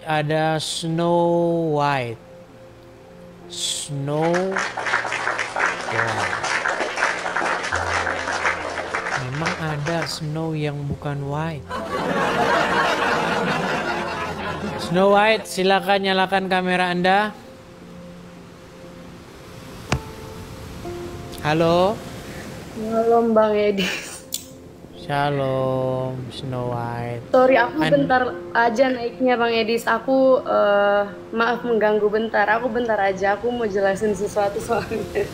ada Snow White. Snow White. Memang ada Snow yang bukan white. Snow White, silakan nyalakan kamera Anda. Halo. Halo Bang Edi. Shalom, Snow White. Sorry, aku bentar aja naiknya Bang Edis. Aku maaf mengganggu bentar. Aku bentar aja. Aku mau jelasin sesuatu soalnya.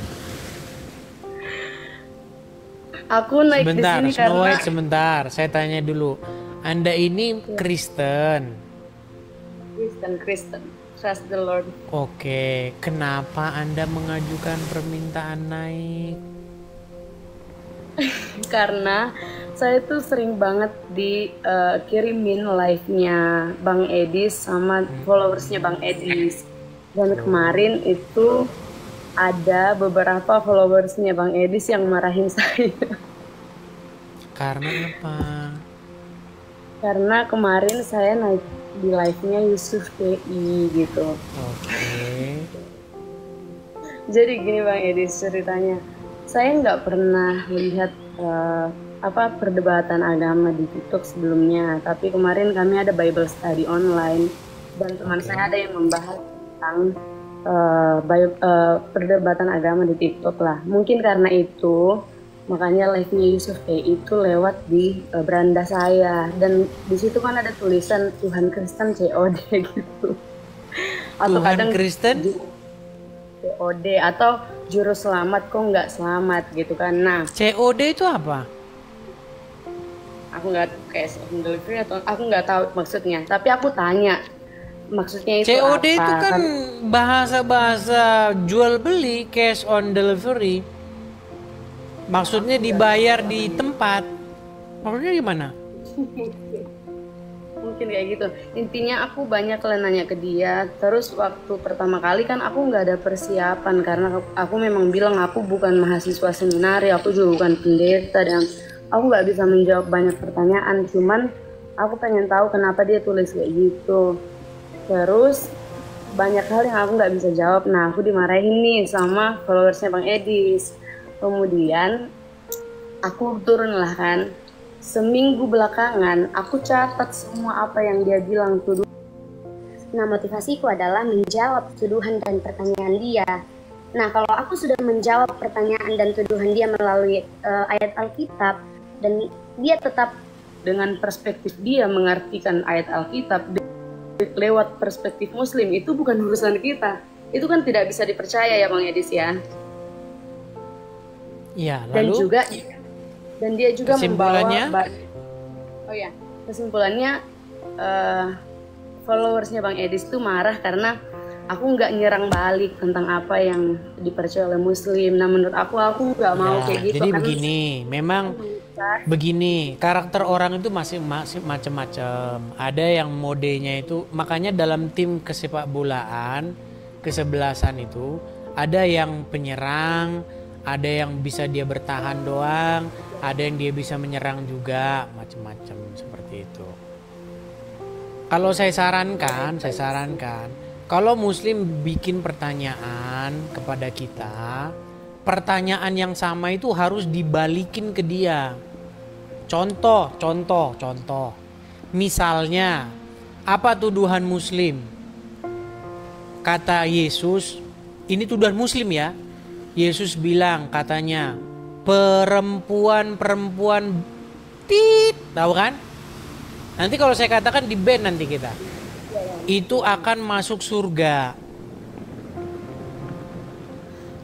Aku naik di Sebentar, sini Snow karena White sebentar. Saya tanya dulu. Anda ini Kristen. Kristen. Trust the Lord. Oke, kenapa Anda mengajukan permintaan naik? Karena saya tuh sering banget dikirimin live-nya Bang Edis sama followersnya Bang Edis. Dan kemarin itu ada beberapa followersnya Bang Edis yang marahin saya. Karena apa? Karena kemarin saya naik di live-nya Yusuf PI gitu. Oke. Jadi gini Bang Edis ceritanya. Saya nggak pernah lihat perdebatan agama di TikTok sebelumnya, tapi kemarin kami ada Bible study online dan teman saya ada yang membahas tentang perdebatan agama di TikTok lah. Mungkin karena itu makanya live-nya Yusuf itu lewat di beranda saya, dan di situ kan ada tulisan Tuhan Kristen COD gitu. Atau Tuhan kadang Kristen? COD atau juru selamat kok nggak selamat gitu kan. Nah, COD itu apa? aku nggak kayak delivery atau aku nggak tahu maksudnya, tapi aku tanya maksudnya itu COD apa itu kan bahasa-bahasa jual beli, cash on delivery. Maksudnya dibayar di tempat. Maksudnya gimana? mungkin kayak gitu. Intinya aku banyak kalian nanya ke dia, terus waktu pertama kali kan aku nggak ada persiapan karena aku memang bilang aku bukan mahasiswa seminari, aku juga bukan pendeta, dan aku nggak bisa menjawab banyak pertanyaan. Cuman aku pengen tahu kenapa dia tulis kayak gitu. Terus banyak hal yang aku nggak bisa jawab. Nah, aku dimarahin nih sama followersnya Bang Edis. Kemudian aku turun lah kan. Seminggu belakangan aku catat semua apa yang dia bilang tuh. Nah, motivasiku adalah menjawab tuduhan dan pertanyaan dia. Nah, kalau aku sudah menjawab pertanyaan dan tuduhan dia melalui ayat Alkitab, dan dia tetap dengan perspektif dia mengartikan ayat Alkitab lewat perspektif Muslim, itu bukan urusan kita. Itu kan tidak bisa dipercaya ya Bang Edis ya. Iya, Dan lalu juga dan dia juga kesimpulannya? Kesimpulannya followersnya Bang Edis tuh marah karena aku nggak nyerang balik tentang apa yang dipercaya oleh Muslim. Nah, menurut aku nggak mau kayak gitu. Jadi Karena begini, memang begini, karakter orang itu masih macam-macam. Ada yang modenya itu, makanya dalam tim kesepak bolaan, kesebelasan itu, ada yang penyerang, ada yang bisa dia bertahan doang, ada yang dia bisa menyerang juga, macam-macam seperti itu. Kalau saya sarankan, kalau Muslim bikin pertanyaan kepada kita, pertanyaan yang sama itu harus dibalikin ke dia. Contoh. Misalnya, apa tuduhan Muslim? Kata Yesus, ini tuduhan Muslim ya. Yesus bilang katanya, perempuan tahu kan? Nanti kalau saya katakan di band nanti kita, itu akan masuk surga.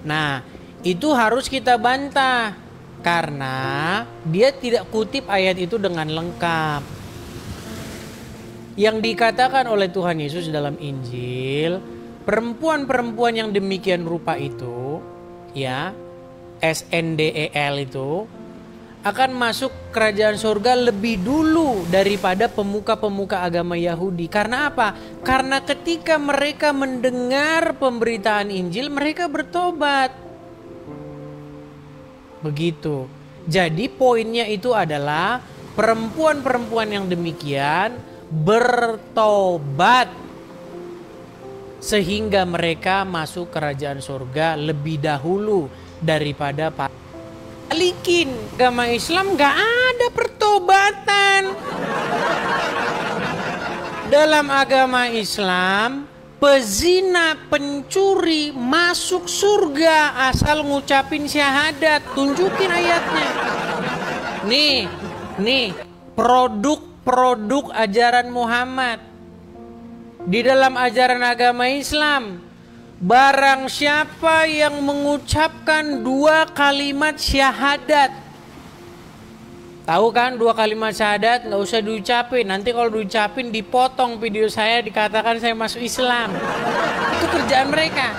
Nah, itu harus kita bantah karena dia tidak kutip ayat itu dengan lengkap. Yang dikatakan oleh Tuhan Yesus dalam Injil, perempuan-perempuan yang demikian rupa itu, ya, SNDEL itu akan masuk kerajaan surga lebih dulu daripada pemuka-pemuka agama Yahudi. Karena apa? Karena ketika mereka mendengar pemberitaan Injil, mereka bertobat. Begitu. Jadi poinnya itu adalah perempuan-perempuan yang demikian bertobat. sehingga mereka masuk kerajaan surga lebih dahulu daripada balikin. Agama Islam gak ada pertobatan. Dalam agama Islam, pezina, pencuri masuk surga asal ngucapin syahadat. Tunjukin ayatnya. Nih, produk ajaran Muhammad. Di dalam ajaran agama Islam, barang siapa yang mengucapkan 2 kalimat syahadat. Tahu kan 2 kalimat syahadat nggak usah diucapin. Nanti kalau diucapin dipotong video saya, dikatakan saya masuk Islam. Itu kerjaan mereka.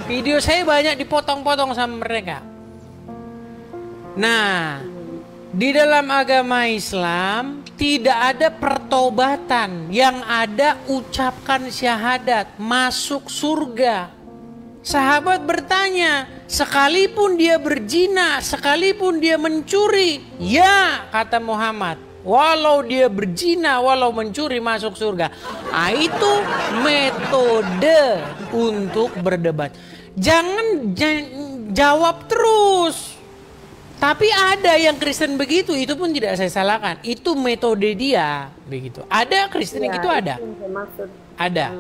Video saya banyak dipotong-potong sama mereka. Nah, di dalam agama Islam tidak ada pertobatan. Yang ada ucapkan syahadat, masuk surga. Sahabat bertanya, sekalipun dia berzina, sekalipun dia mencuri, ya, kata Muhammad, walau dia berzina, walau mencuri masuk surga. Itu metode untuk berdebat. Jangan jawab terus. Tapi ada yang Kristen begitu, itu pun tidak saya salahkan. Itu metode dia begitu. Ada Kristen yang gitu ada. Ada.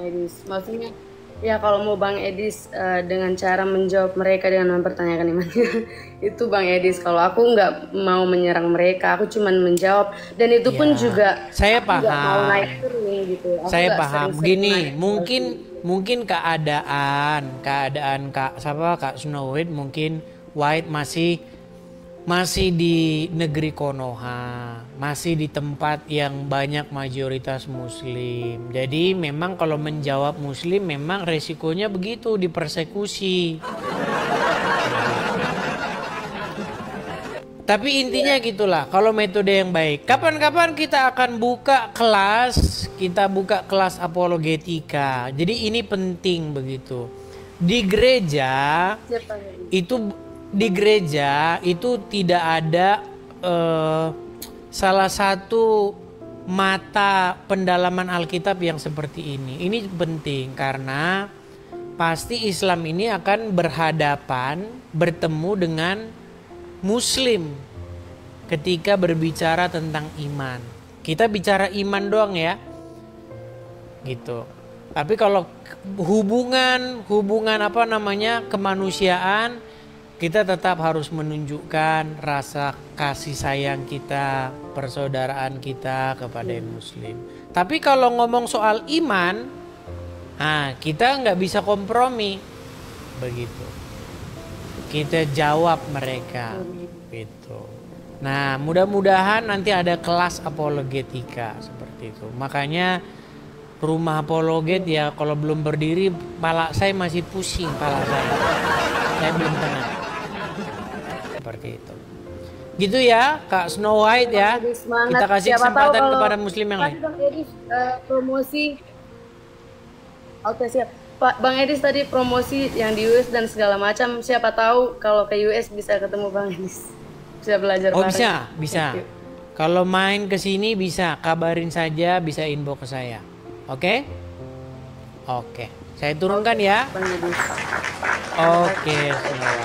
Maksudnya ya kalau mau Bang Edis dengan cara menjawab mereka dengan mempertanyakan imannya itu Bang Edis. Kalau aku nggak mau menyerang mereka, aku cuma menjawab, dan itu pun juga saya paham. Nggak mau naik turun gitu. Saya paham. Gini, mungkin keadaan Kak Snow White, mungkin White masih di negeri Konoha, masih di tempat yang banyak mayoritas Muslim. Jadi memang kalau menjawab Muslim memang resikonya begitu, dipersekusi. Tapi intinya gitulah, kalau metode yang baik. Kapan-kapan kita akan buka kelas apologetika. Jadi ini penting begitu. Di gereja itu tidak ada salah satu mata pendalaman Alkitab yang seperti ini. Ini penting karena pasti Islam ini akan bertemu dengan Muslim ketika berbicara tentang iman. Kita bicara iman doang ya, gitu. Tapi kalau hubungan kemanusiaan, kita tetap harus menunjukkan rasa kasih sayang kita, persaudaraan kita kepada Muslim. Tapi kalau ngomong soal iman, kita nggak bisa kompromi, begitu. Kita jawab mereka, gitu. Nah, mudah-mudahan nanti ada kelas apologetika seperti itu. Makanya rumah apologet ya, kalau belum berdiri, pala saya masih pusing, saya belum tenang. Seperti itu. Gitu ya Kak Snow White ya. Kita kasih kesempatan kepada Muslim yang lain. Bang Edis promosi. Oke, siap. Pak Bang Edis tadi promosi yang di US dan segala macam. Siapa tahu kalau ke US bisa ketemu Bang Edis. Bisa belajar bareng. Bisa. Kalau main ke sini bisa, kabarin saja, bisa inbox ke saya. Oke? Saya turunkan ya. Bang Edis. Oke, semua.